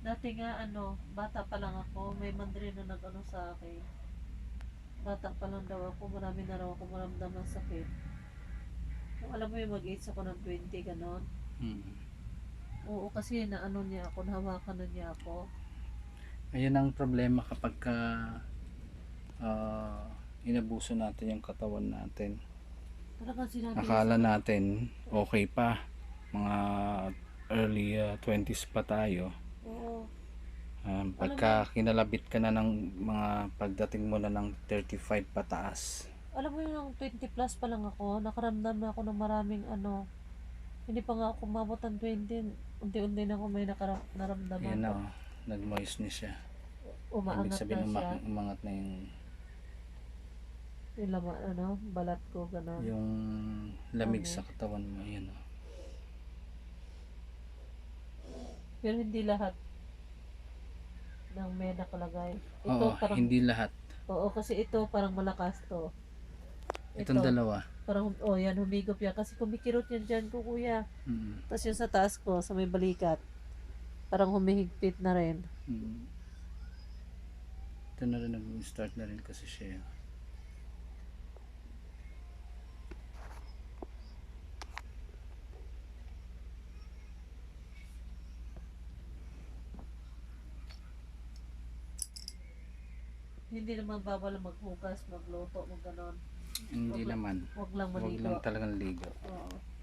Dati nga bata pa lang ako, may mandrin na nag-ano sa akin. Bata pa lang daw ako, marami na raw ako maramdam ng sakit. Yung alam mo yung mag-age ako ng 20, ganon. Mm. Oo, kasi naano niya ako, nahawakan na niya ako. Ayun ang problema kapag ah, inabuso natin yung katawan natin. Talagang sinabi niya sa Akala akin, natin okay pa, mga early 20s pa tayo. oo, alam mo Pagka yung, kinalabit ka na ng mga pagdating mo na ng 35 pataas, alam mo yung 20 plus pa lang ako, nakaramdam na ako ng maraming hindi pa nga ako umabot ng 20, unti-unti na ako may naramdaman ayan na pag oh, nag-moist na siya. Ibig umaangat na sabihin siya. umangat na Yung laman, balat ko, ganon. yung lamig Ano. sa katawan mo. Ayan oh. Pero hindi lahat ng may nakalagay. Ito Oo, parang, hindi lahat. oo, kasi ito parang malakas to. Itong Ito, dalawa. parang, oh yan, humigop yan. Kasi kumikirot yan dyan ko, kuya. Mm. Tapos yung sa taas ko, sa may balikat, parang humihigpit na rin. Mm. Ito na rin nag-start na rin kasi siya. Hindi naman bawal maghugas, magluto, mag ganon. Hindi naman. Wag lang Huwag maligo. lang talagang ligo. Oo.